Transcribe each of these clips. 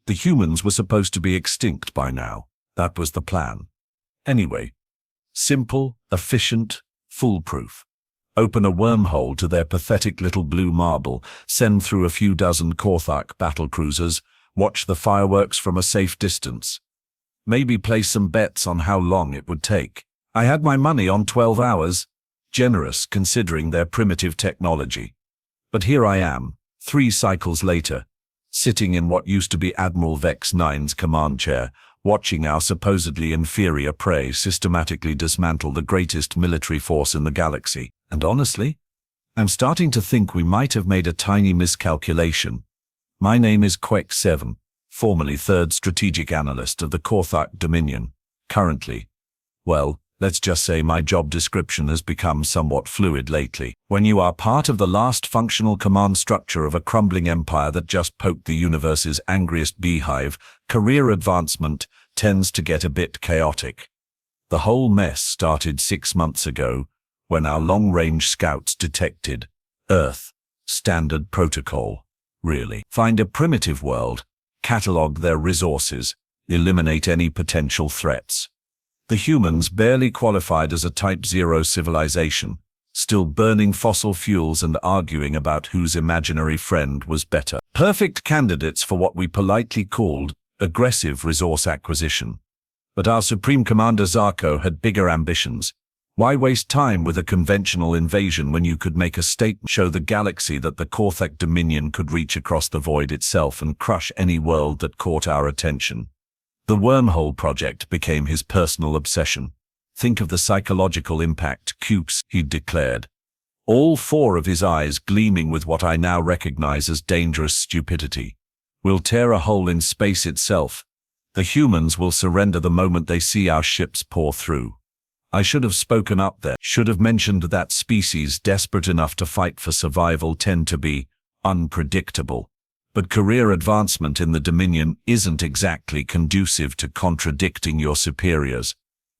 The humans were supposed to be extinct by now. That was the plan. Anyway, simple, efficient, foolproof. Open a wormhole to their pathetic little blue marble, send through a few dozen Korthak battlecruisers, watch the fireworks from a safe distance. Maybe place some bets on how long it would take. I had my money on 12 hours, generous considering their primitive technology. But here I am, 3 cycles later, sitting in what used to be Admiral Vex 9's command chair, watching our supposedly inferior prey systematically dismantle the greatest military force in the galaxy. And honestly, I'm starting to think we might have made a tiny miscalculation. My name is Quek 7, formerly 3rd Strategic Analyst of the Korthak Dominion. Currently, well, let's just say my job description has become somewhat fluid lately. When you are part of the last functional command structure of a crumbling empire that just poked the universe's angriest beehive, career advancement tends to get a bit chaotic. The whole mess started 6 months ago, when our long-range scouts detected Earth. Standard protocol, really. Find a primitive world, catalog their resources, eliminate any potential threats. The humans barely qualified as a Type 0 civilization, still burning fossil fuels and arguing about whose imaginary friend was better. Perfect candidates for what we politely called aggressive resource acquisition. But our Supreme Commander Zarko had bigger ambitions. Why waste time with a conventional invasion when you could make a statement, show the galaxy that the Korthak Dominion could reach across the void itself and crush any world that caught our attention? The Wormhole project became his personal obsession. Think of the psychological impact, Cukes, he'd declared. All 4 of his eyes gleaming with what I now recognize as dangerous stupidity. We'll tear a hole in space itself. The humans will surrender the moment they see our ships pour through. I should have spoken up there, should have mentioned that species desperate enough to fight for survival tend to be unpredictable. But career advancement in the Dominion isn't exactly conducive to contradicting your superiors,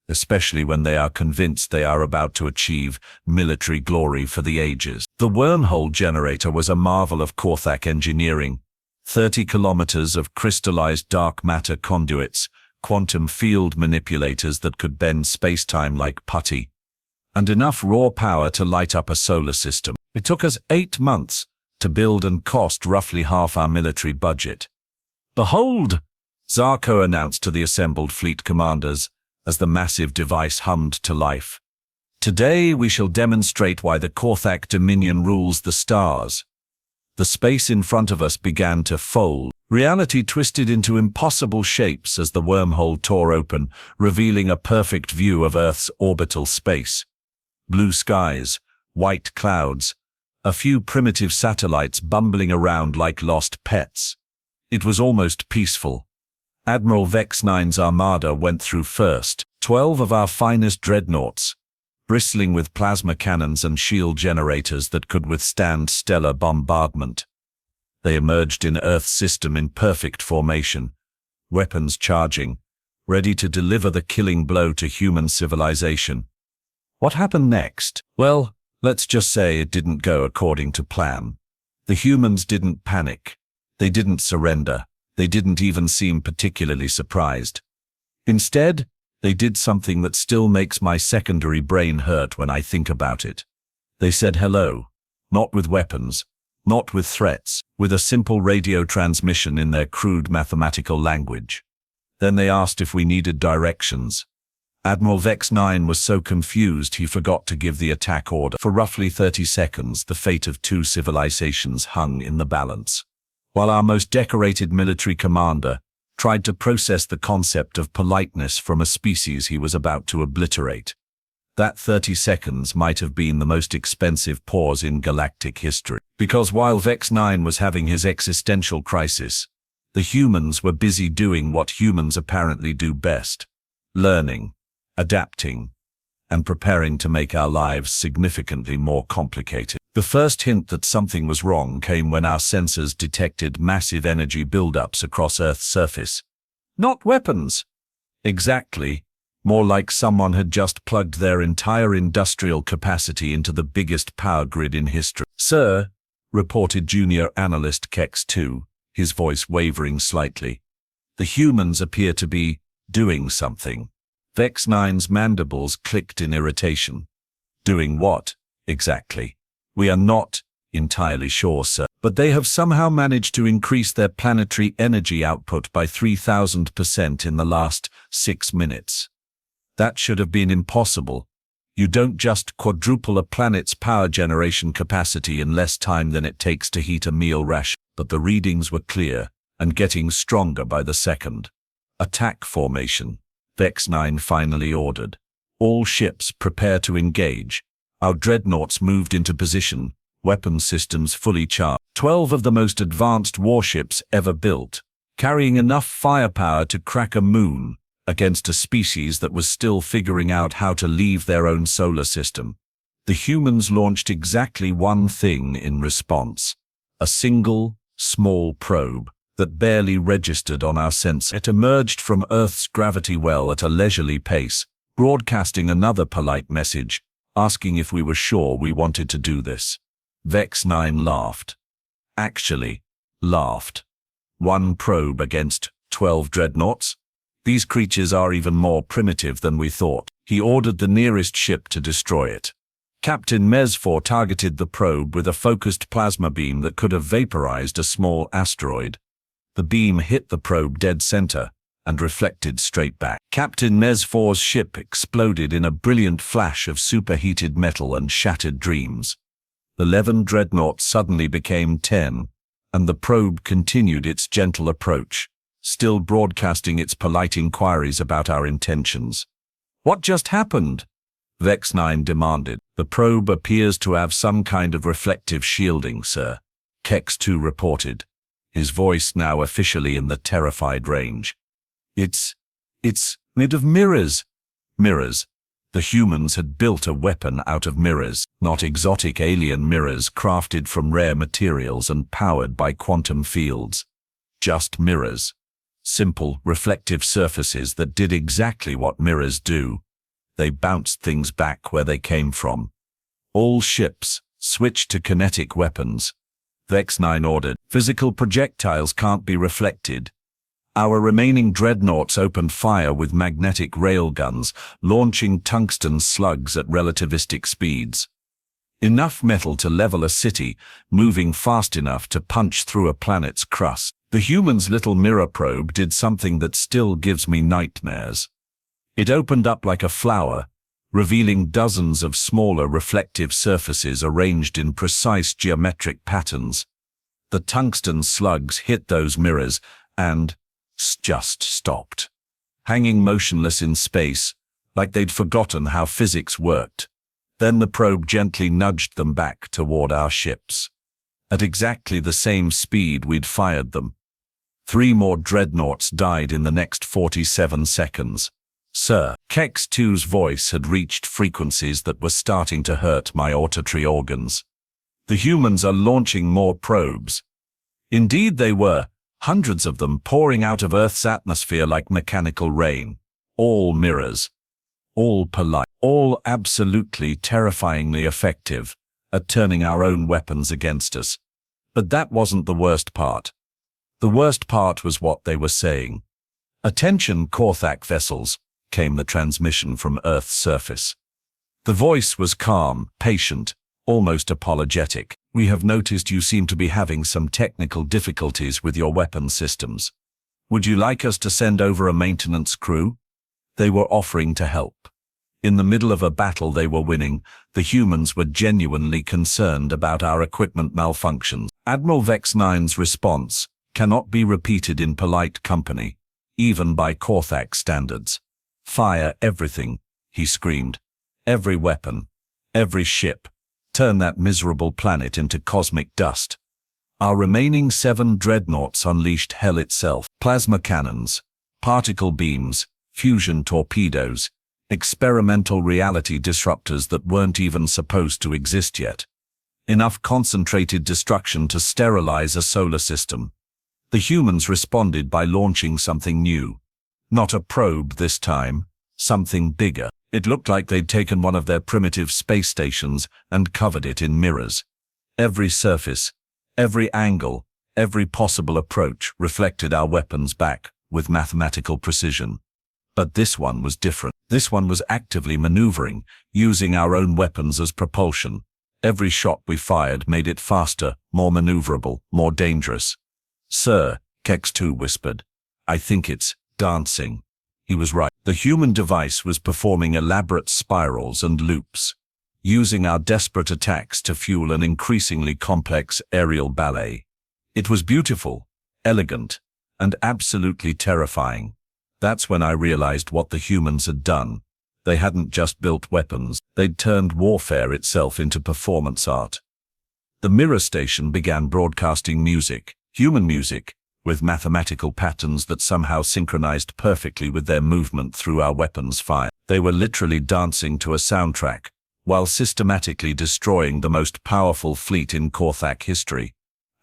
especially when they are convinced they are about to achieve military glory for the ages. The wormhole generator was a marvel of Korthak engineering. 30 kilometers of crystallized dark matter conduits, quantum field manipulators that could bend space-time like putty, and enough raw power to light up a solar system. It took us 8 months to build and cost roughly half our military budget. "Behold," Zarko announced to the assembled fleet commanders as the massive device hummed to life. "Today we shall demonstrate why the Korthak Dominion rules the stars." The space in front of us began to fold. Reality twisted into impossible shapes as the wormhole tore open, revealing a perfect view of Earth's orbital space. Blue skies, white clouds, a few primitive satellites bumbling around like lost pets. It was almost peaceful. Admiral Vex 9's armada went through first, 12 of our finest dreadnoughts, bristling with plasma cannons and shield generators that could withstand stellar bombardment. They emerged in Earth's system in perfect formation, weapons charging, ready to deliver the killing blow to human civilization. What happened next? Well, let's just say it didn't go according to plan. The humans didn't panic. They didn't surrender. They didn't even seem particularly surprised. Instead, they did something that still makes my secondary brain hurt when I think about it. They said hello, not with weapons, not with threats, with a simple radio transmission in their crude mathematical language. Then they asked if we needed directions. Admiral Vex 9 was so confused he forgot to give the attack order. For roughly 30 seconds, the fate of 2 civilizations hung in the balance, while our most decorated military commander tried to process the concept of politeness from a species he was about to obliterate. That 30 seconds might have been the most expensive pause in galactic history, because while Vex 9 was having his existential crisis, the humans were busy doing what humans apparently do best: learning, adapting, and preparing to make our lives significantly more complicated. The first hint that something was wrong came when our sensors detected massive energy buildups across Earth's surface. Not weapons. Exactly. More like someone had just plugged their entire industrial capacity into the biggest power grid in history. "Sir," reported Junior Analyst Kex 2, his voice wavering slightly, The humans appear to be doing something. Vex 9's mandibles clicked in irritation. Doing what, exactly? We are not entirely sure, sir. But they have somehow managed to increase their planetary energy output by 3,000% in the last 6 minutes. That should have been impossible. You don't just quadruple a planet's power generation capacity in less time than it takes to heat a meal ration. But the readings were clear and getting stronger by the second. Attack formation, Vex 9 finally ordered. All ships prepare to engage. Our dreadnoughts moved into position, weapon systems fully charged. 12 of the most advanced warships ever built, carrying enough firepower to crack a moon against a species that was still figuring out how to leave their own solar system. The humans launched exactly one thing in response: a single, small probe that barely registered on our sensor. It emerged from Earth's gravity well at a leisurely pace, broadcasting another polite message, asking if we were sure we wanted to do this. Vex 9 laughed. Actually, laughed. One probe against 12 dreadnoughts? These creatures are even more primitive than we thought. He ordered the nearest ship to destroy it. Captain Mesfor targeted the probe with a focused plasma beam that could have vaporized a small asteroid. The beam hit the probe dead center and reflected straight back. Captain Mesfor's ship exploded in a brilliant flash of superheated metal and shattered dreams. The 11 dreadnoughts suddenly became 10, and the probe continued its gentle approach, still broadcasting its polite inquiries about our intentions. What just happened? Vex 9 demanded. The probe appears to have some kind of reflective shielding, sir, Kex 2 reported, his voice now officially in the terrified range. It's made of mirrors. Mirrors. The humans had built a weapon out of mirrors, not exotic alien mirrors crafted from rare materials and powered by quantum fields. Just mirrors. Simple, reflective surfaces that did exactly what mirrors do. They bounced things back where they came from. All ships switched to kinetic weapons. Vex 9 ordered. Physical projectiles can't be reflected. Our remaining dreadnoughts opened fire with magnetic railguns, launching tungsten slugs at relativistic speeds. Enough metal to level a city, moving fast enough to punch through a planet's crust. The humans' little mirror probe did something that still gives me nightmares. It opened up like a flower, revealing dozens of smaller reflective surfaces arranged in precise geometric patterns. The tungsten slugs hit those mirrors and just stopped, hanging motionless in space, like they'd forgotten how physics worked. Then the probe gently nudged them back toward our ships. At exactly the same speed we'd fired them. 3 more dreadnoughts died in the next 47 seconds. Sir, Kex 2's voice had reached frequencies that were starting to hurt my auditory organs. The humans are launching more probes. Indeed they were, hundreds of them pouring out of Earth's atmosphere like mechanical rain. All mirrors. All polite. All absolutely terrifyingly effective at turning our own weapons against us. But that wasn't the worst part. The worst part was what they were saying. "Attention, Korthak vessels," came the transmission from Earth's surface. The voice was calm, patient, almost apologetic. "We have noticed you seem to be having some technical difficulties with your weapon systems. Would you like us to send over a maintenance crew?" They were offering to help. In the middle of a battle they were winning, the humans were genuinely concerned about our equipment malfunctions. Admiral Vex 9's response cannot be repeated in polite company, even by Korthak standards. "Fire everything," he screamed. "Every weapon, every ship. Turn that miserable planet into cosmic dust." Our remaining 7 dreadnoughts unleashed hell itself. Plasma cannons, particle beams, fusion torpedoes, experimental reality disruptors that weren't even supposed to exist yet. Enough concentrated destruction to sterilize a solar system. The humans responded by launching something new. Not a probe this time, something bigger. It looked like they'd taken one of their primitive space stations and covered it in mirrors. Every surface, every angle, every possible approach reflected our weapons back, with mathematical precision. But this one was different. This one was actively maneuvering, using our own weapons as propulsion. Every shot we fired made it faster, more maneuverable, more dangerous. "Sir," Kex-2 whispered, "I think it's dancing." He was right. The human device was performing elaborate spirals and loops, using our desperate attacks to fuel an increasingly complex aerial ballet. It was beautiful, elegant, and absolutely terrifying. That's when I realized what the humans had done. They hadn't just built weapons, they'd turned warfare itself into performance art. The mirror station began broadcasting music, human music, with mathematical patterns that somehow synchronized perfectly with their movement through our weapons fire. They were literally dancing to a soundtrack, while systematically destroying the most powerful fleet in Korthak history.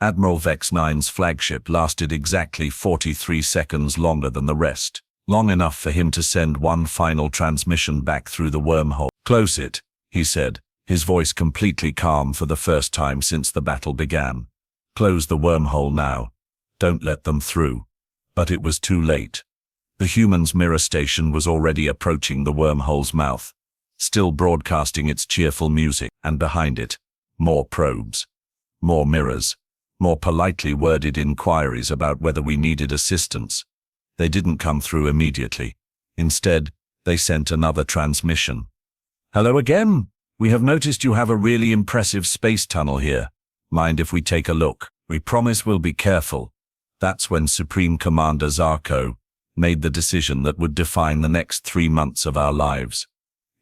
Admiral Vex 9's flagship lasted exactly 43 seconds longer than the rest, long enough for him to send one final transmission back through the wormhole. "Close it," he said, his voice completely calm for the first time since the battle began. "Close the wormhole now. Don't let them through." But it was too late. The human's mirror station was already approaching the wormhole's mouth, still broadcasting its cheerful music, and behind it, more probes, more mirrors, more politely worded inquiries about whether we needed assistance. They didn't come through immediately. Instead, they sent another transmission. "Hello again. We have noticed you have a really impressive space tunnel here. Mind if we take a look? We promise we'll be careful." That's when Supreme Commander Zarko made the decision that would define the next 3 months of our lives.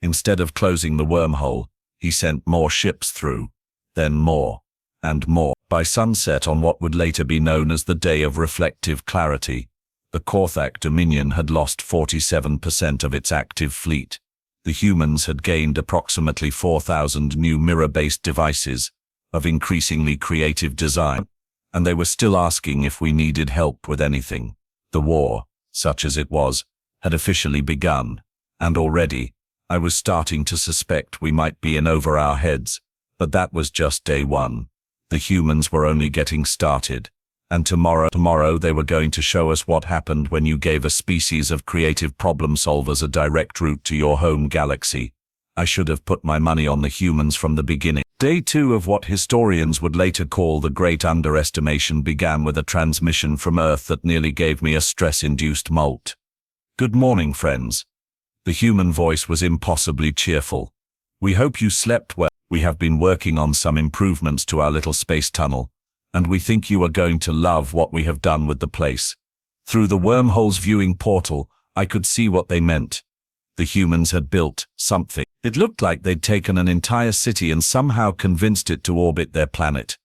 Instead of closing the wormhole, he sent more ships through, then more, and more. By sunset on what would later be known as the Day of Reflective Clarity, the Korthak Dominion had lost 47% of its active fleet. The humans had gained approximately 4,000 new mirror-based devices of increasingly creative design, and they were still asking if we needed help with anything. The war, such as it was, had officially begun, and already, I was starting to suspect we might be in over our heads. But that was just day one. The humans were only getting started, and tomorrow they were going to show us what happened when you gave a species of creative problem solvers a direct route to your home galaxy. I should have put my money on the humans from the beginning. Day 2 of what historians would later call the Great Underestimation began with a transmission from Earth that nearly gave me a stress-induced molt. "Good morning, friends." The human voice was impossibly cheerful. "We hope you slept well. We have been working on some improvements to our little space tunnel, and we think you are going to love what we have done with the place." Through the wormhole's viewing portal, I could see what they meant. The humans had built something. It looked like they'd taken an entire city and somehow convinced it to orbit their planet.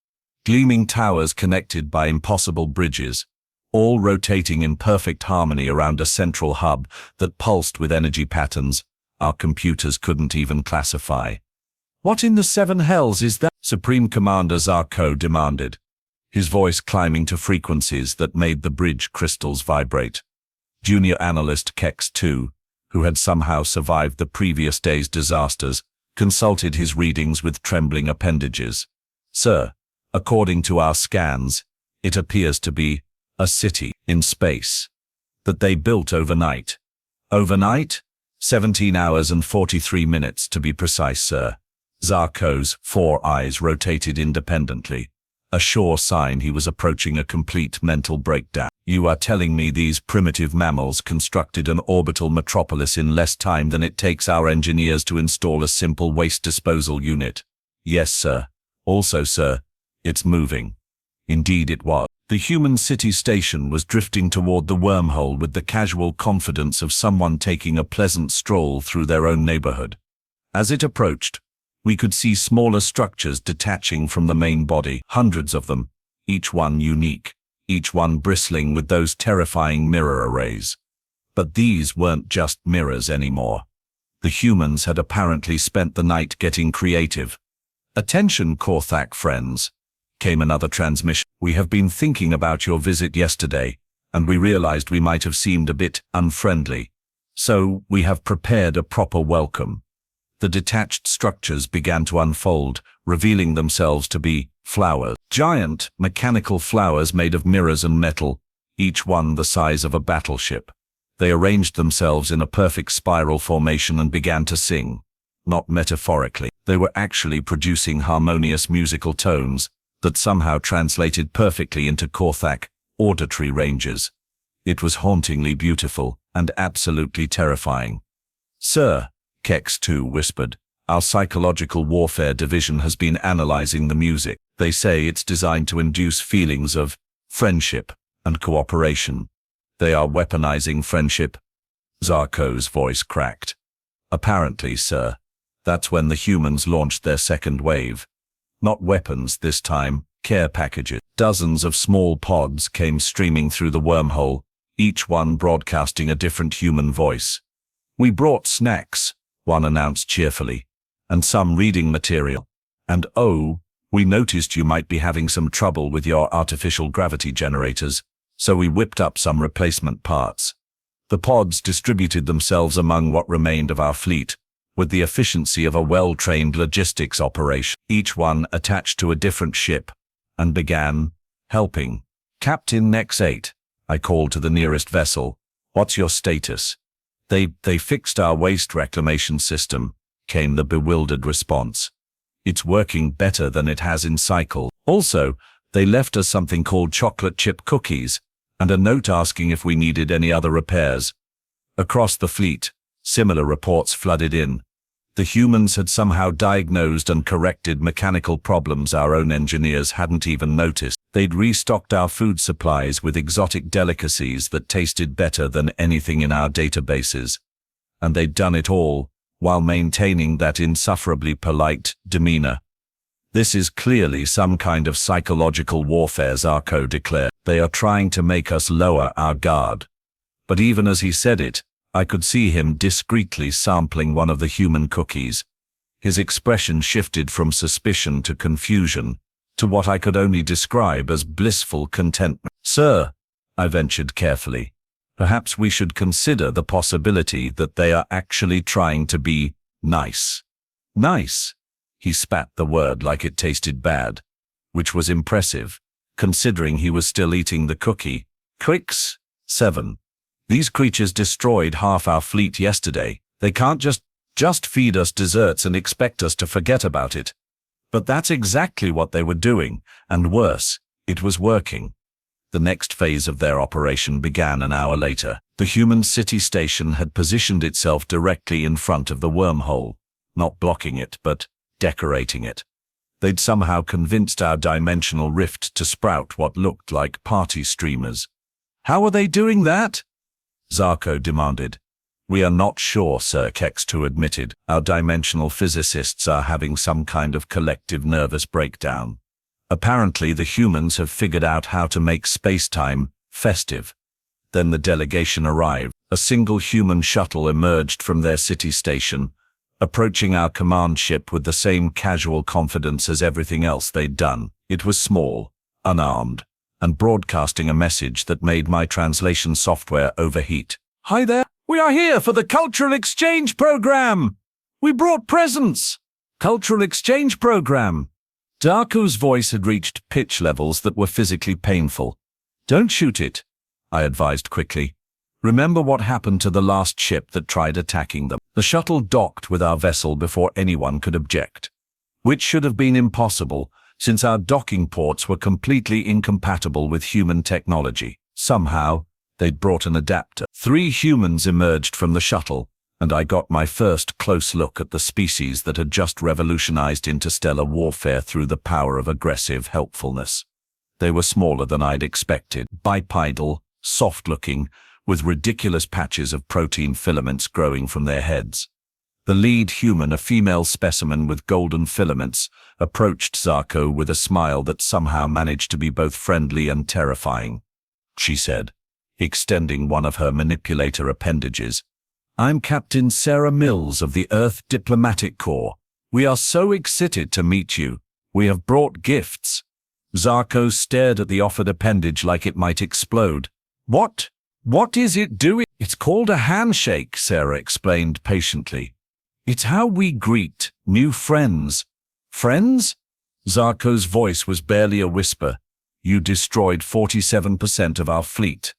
Gleaming towers connected by impossible bridges, all rotating in perfect harmony around a central hub that pulsed with energy patterns our computers couldn't even classify. "What in the seven hells is that?" Supreme Commander Zarko demanded, his voice climbing to frequencies that made the bridge crystals vibrate. Junior analyst Kex-2, who had somehow survived the previous day's disasters, consulted his readings with trembling appendages. "Sir, according to our scans, it appears to be a city in space that they built overnight." "Overnight? 17 hours and 43 minutes to be precise, sir." Zarko's 4 eyes rotated independently, a sure sign he was approaching a complete mental breakdown. "You are telling me these primitive mammals constructed an orbital metropolis in less time than it takes our engineers to install a simple waste disposal unit?" "Yes, sir. Also, sir, it's moving." Indeed it was. The human city station was drifting toward the wormhole with the casual confidence of someone taking a pleasant stroll through their own neighborhood. As it approached, we could see smaller structures detaching from the main body, hundreds of them, each one unique, each one bristling with those terrifying mirror arrays. But these weren't just mirrors anymore. The humans had apparently spent the night getting creative. "Attention, Korthak friends," came another transmission. "We have been thinking about your visit yesterday, and we realized we might have seemed a bit unfriendly. So we have prepared a proper welcome." The detached structures began to unfold, revealing themselves to be flowers. Giant, mechanical flowers made of mirrors and metal, each one the size of a battleship. They arranged themselves in a perfect spiral formation and began to sing. Not metaphorically. They were actually producing harmonious musical tones that somehow translated perfectly into Korthak auditory ranges. It was hauntingly beautiful and absolutely terrifying. "Sir," Kex 2 whispered, "our psychological warfare division has been analyzing the music. They say it's designed to induce feelings of friendship and cooperation. They are weaponizing friendship." Zarko's voice cracked. "Apparently, sir. That's when the humans launched their second wave. Not weapons this time, care packages. Dozens of small pods came streaming through the wormhole, each one broadcasting a different human voice. "We brought snacks," one announced cheerfully, "and some reading material. And oh, we noticed you might be having some trouble with your artificial gravity generators, so we whipped up some replacement parts." The pods distributed themselves among what remained of our fleet, with the efficiency of a well-trained logistics operation, each one attached to a different ship, and began helping. "Captain Nex 8, I called to the nearest vessel. "What's your status?" They fixed our waste reclamation system," came the bewildered response. "It's working better than it has in cycle. Also, they left us something called chocolate chip cookies, and a note asking if we needed any other repairs." Across the fleet, similar reports flooded in. The humans had somehow diagnosed and corrected mechanical problems our own engineers hadn't even noticed. They'd restocked our food supplies with exotic delicacies that tasted better than anything in our databases. And they'd done it all while maintaining that insufferably polite demeanor. "This is clearly some kind of psychological warfare," Zarko declared. "They are trying to make us lower our guard." But even as he said it, I could see him discreetly sampling one of the human cookies. His expression shifted from suspicion to confusion, to what I could only describe as blissful contentment. "Sir," I ventured carefully, "perhaps we should consider the possibility that they are actually trying to be nice." "Nice?" He spat the word like it tasted bad, which was impressive, considering he was still eating the cookie. "Quicks 7. These creatures destroyed half our fleet yesterday. They can't just feed us desserts and expect us to forget about it." But that's exactly what they were doing, and worse, it was working. The next phase of their operation began an hour later. The human city station had positioned itself directly in front of the wormhole, not blocking it, but decorating it. They'd somehow convinced our dimensional rift to sprout what looked like party streamers. "How are they doing that?" Zarko demanded. "We are not sure, Sir," Kex 2 admitted. "Our dimensional physicists are having some kind of collective nervous breakdown. Apparently the humans have figured out how to make space-time festive." Then the delegation arrived. A single human shuttle emerged from their city station, approaching our command ship with the same casual confidence as everything else they'd done. It was small, unarmed, and broadcasting a message that made my translation software overheat. "Hi there, we are here for the cultural exchange program. We brought presents." "Cultural exchange program." Darko's voice had reached pitch levels that were physically painful. "Don't shoot it," I advised quickly. "Remember what happened to the last ship that tried attacking them." The shuttle docked with our vessel before anyone could object, which should have been impossible, since our docking ports were completely incompatible with human technology. Somehow, they'd brought an adapter. 3 humans emerged from the shuttle, and I got my first close look at the species that had just revolutionized interstellar warfare through the power of aggressive helpfulness. They were smaller than I'd expected, bipedal, soft-looking, with ridiculous patches of protein filaments growing from their heads. The lead human, a female specimen with golden filaments, approached Zarko with a smile that somehow managed to be both friendly and terrifying. She said, extending one of her manipulator appendages, "I'm Captain Sarah Mills of the Earth Diplomatic Corps. We are so excited to meet you. We have brought gifts." Zarko stared at the offered appendage like it might explode. What is it doing?" "It's called a handshake," Sarah explained patiently. "It's how we greet new friends." "Friends?" Zarko's voice was barely a whisper. You destroyed 47% of our fleet.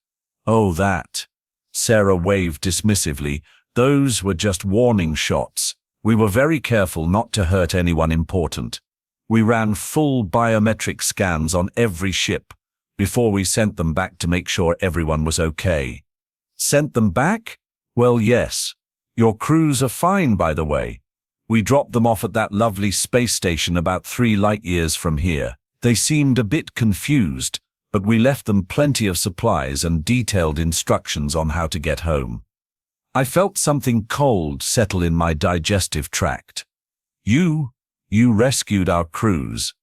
Oh, that. Sarah waved dismissively. Those were just warning shots. We were very careful not to hurt anyone important. We ran full biometric scans on every ship before we sent them back to make sure everyone was okay. Sent them back? Well, yes. Your crews are fine, by the way. We dropped them off at that lovely space station about 3 light-years from here. They seemed a bit confused, but we left them plenty of supplies and detailed instructions on how to get home. I felt something cold settle in my digestive tract. You rescued our crews.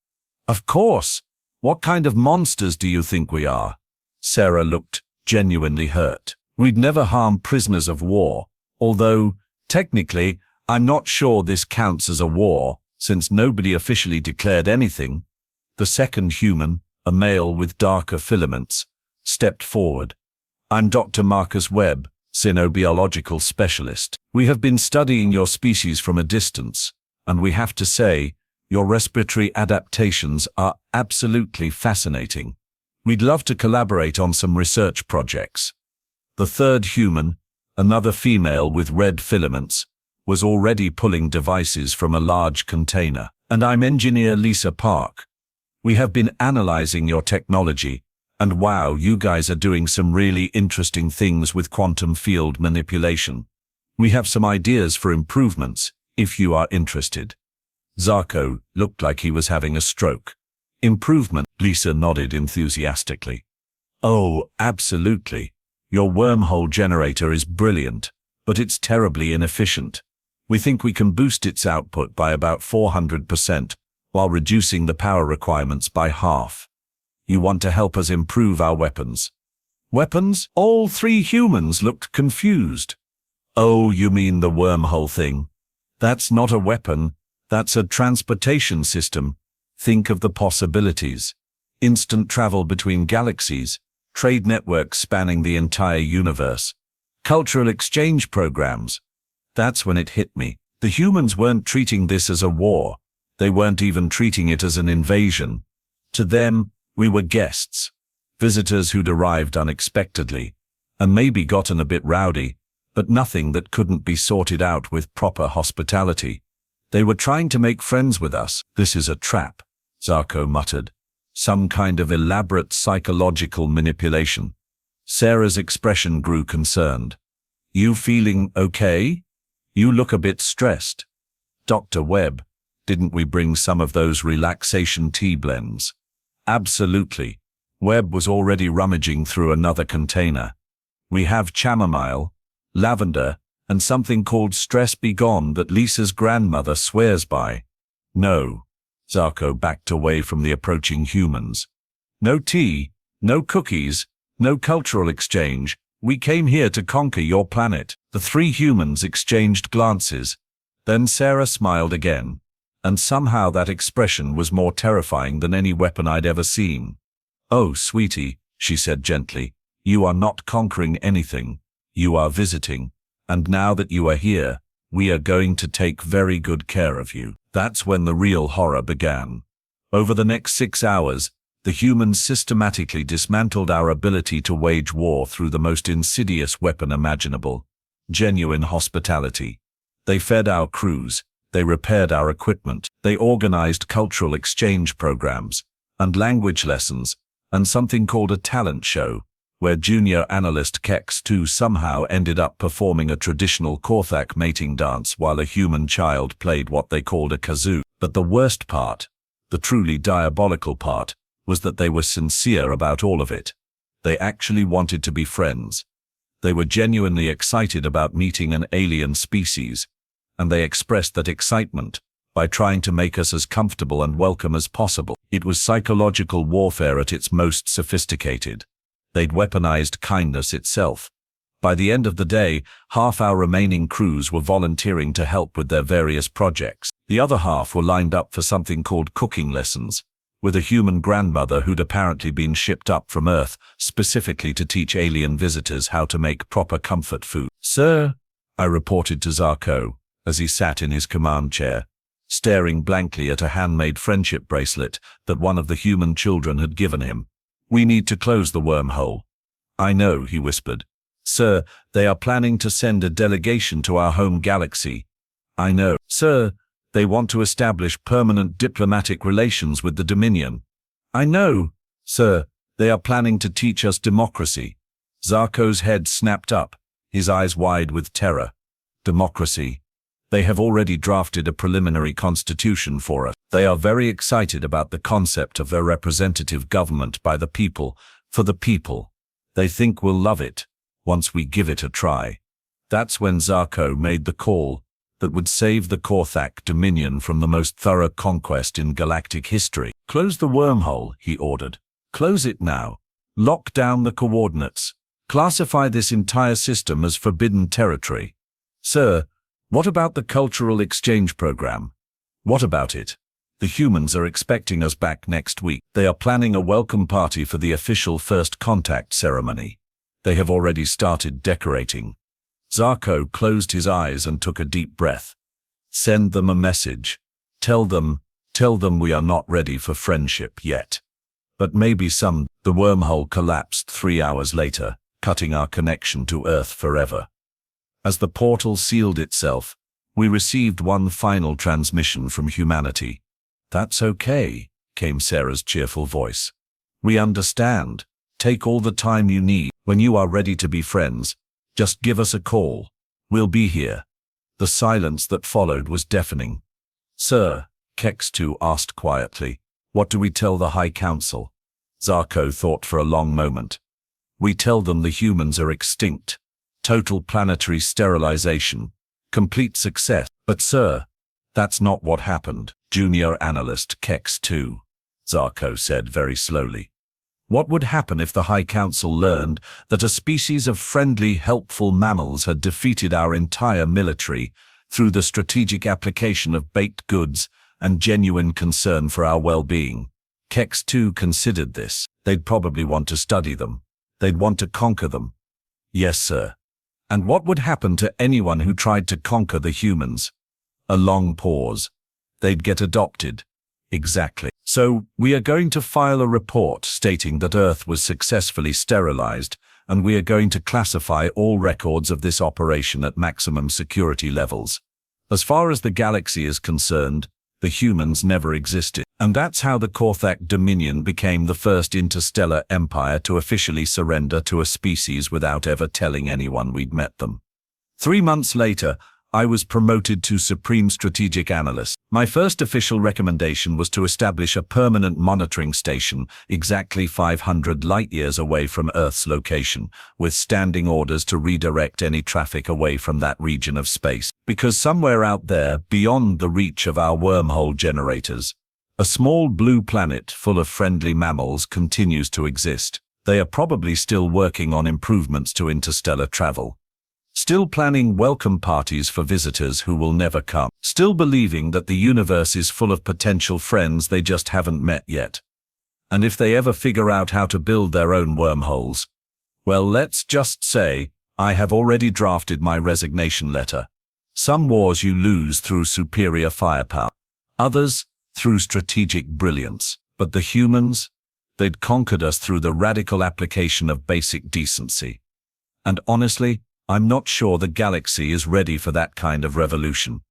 Of course. What kind of monsters do you think we are? Sarah looked genuinely hurt. We'd never harm prisoners of war, although, technically, I'm not sure this counts as a war, since nobody officially declared anything. The second human, a male with darker filaments, stepped forward. I'm Dr. Marcus Webb, Xenobiological Specialist. We have been studying your species from a distance, and we have to say, your respiratory adaptations are absolutely fascinating. We'd love to collaborate on some research projects. The third human, another female with red filaments, was already pulling devices from a large container. And I'm Engineer Lisa Park. We have been analyzing your technology, and wow, you guys are doing some really interesting things with quantum field manipulation. We have some ideas for improvements, if you are interested. Zarko looked like he was having a stroke. Improvement? Lisa nodded enthusiastically. Oh, absolutely. Your wormhole generator is brilliant, but it's terribly inefficient. We think we can boost its output by about 400%, while reducing the power requirements by half. You want to help us improve our weapons. Weapons? All 3 humans looked confused. Oh, you mean the wormhole thing? That's not a weapon, that's a transportation system. Think of the possibilities. Instant travel between galaxies, trade networks spanning the entire universe, cultural exchange programs. That's when it hit me. The humans weren't treating this as a war. They weren't even treating it as an invasion. To them, we were guests, visitors who'd arrived unexpectedly, and maybe gotten a bit rowdy, but nothing that couldn't be sorted out with proper hospitality. They were trying to make friends with us. This is a trap, Zarko muttered. Some kind of elaborate psychological manipulation. Sarah's expression grew concerned. You feeling okay? You look a bit stressed. Dr. Webb, didn't we bring some of those relaxation tea blends? Absolutely. Webb was already rummaging through another container. We have chamomile, lavender, and something called Stress Be Gone that Lisa's grandmother swears by. No. Zarko backed away from the approaching humans. No tea, no cookies, no cultural exchange. We came here to conquer your planet. The 3 humans exchanged glances. Then Sarah smiled again, and somehow that expression was more terrifying than any weapon I'd ever seen. Oh, sweetie, she said gently, you are not conquering anything. You are visiting. And now that you are here, we are going to take very good care of you. That's when the real horror began. Over the next 6 hours, the humans systematically dismantled our ability to wage war through the most insidious weapon imaginable. Genuine hospitality. They fed our crews, they repaired our equipment, they organized cultural exchange programs, and language lessons, and something called a talent show, where junior analyst Kex 2 somehow ended up performing a traditional Korthak mating dance while a human child played what they called a kazoo. But the worst part, the truly diabolical part, was that they were sincere about all of it. They actually wanted to be friends. They were genuinely excited about meeting an alien species, and they expressed that excitement by trying to make us as comfortable and welcome as possible. It was psychological warfare at its most sophisticated. They'd weaponized kindness itself. By the end of the day, half our remaining crews were volunteering to help with their various projects. The other half were lined up for something called cooking lessons, with a human grandmother who'd apparently been shipped up from Earth specifically to teach alien visitors how to make proper comfort food. Sir, I reported to Zarko, as he sat in his command chair, staring blankly at a handmade friendship bracelet that one of the human children had given him. We need to close the wormhole. I know, he whispered. Sir, they are planning to send a delegation to our home galaxy. I know. Sir, they want to establish permanent diplomatic relations with the Dominion. I know. Sir, they are planning to teach us democracy. Zarko's head snapped up, his eyes wide with terror. Democracy. They have already drafted a preliminary constitution for us. They are very excited about the concept of their representative government by the people, for the people. They think we'll love it, once we give it a try. That's when Zarko made the call that would save the Korthak Dominion from the most thorough conquest in galactic history. Close the wormhole, he ordered. Close it now. Lock down the coordinates. Classify this entire system as forbidden territory. Sir, what about the cultural exchange program? What about it? The humans are expecting us back next week. They are planning a welcome party for the official first contact ceremony. They have already started decorating. Zarko closed his eyes and took a deep breath. Send them a message. Tell them we are not ready for friendship yet. But maybe some. The wormhole collapsed 3 hours later, cutting our connection to Earth forever. As the portal sealed itself, we received one final transmission from humanity. That's okay, came Sarah's cheerful voice. We understand. Take all the time you need. When you are ready to be friends, just give us a call. We'll be here. The silence that followed was deafening. Sir, Kex-2 asked quietly, what do we tell the High Council? Zarko thought for a long moment. We tell them the humans are extinct. Total planetary sterilization. Complete success. But sir, that's not what happened. Junior analyst Kex-2, Zarko said very slowly. What would happen if the High Council learned that a species of friendly, helpful mammals had defeated our entire military through the strategic application of baked goods and genuine concern for our well-being? Kex-2 considered this. They'd probably want to study them. They'd want to conquer them. Yes, sir. And what would happen to anyone who tried to conquer the humans? A long pause. They'd get adopted. Exactly. So, we are going to file a report stating that Earth was successfully sterilized, and we are going to classify all records of this operation at maximum security levels. As far as the galaxy is concerned, the humans never existed. And that's how the Korthak Dominion became the first interstellar empire to officially surrender to a species without ever telling anyone we'd met them. 3 months later, I was promoted to Supreme Strategic Analyst. My first official recommendation was to establish a permanent monitoring station exactly 500 light-years away from Earth's location, with standing orders to redirect any traffic away from that region of space. Because somewhere out there, beyond the reach of our wormhole generators, a small blue planet full of friendly mammals continues to exist. They are probably still working on improvements to interstellar travel. Still planning welcome parties for visitors who will never come. Still believing that the universe is full of potential friends they just haven't met yet. And if they ever figure out how to build their own wormholes, well, let's just say, I have already drafted my resignation letter. Some wars you lose through superior firepower. Others, through strategic brilliance. But the humans, they'd conquered us through the radical application of basic decency. And honestly, I'm not sure the galaxy is ready for that kind of revolution.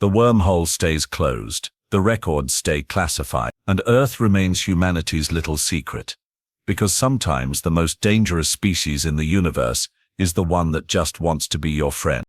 The wormhole stays closed, the records stay classified, and Earth remains humanity's little secret. Because sometimes the most dangerous species in the universe is the one that just wants to be your friend.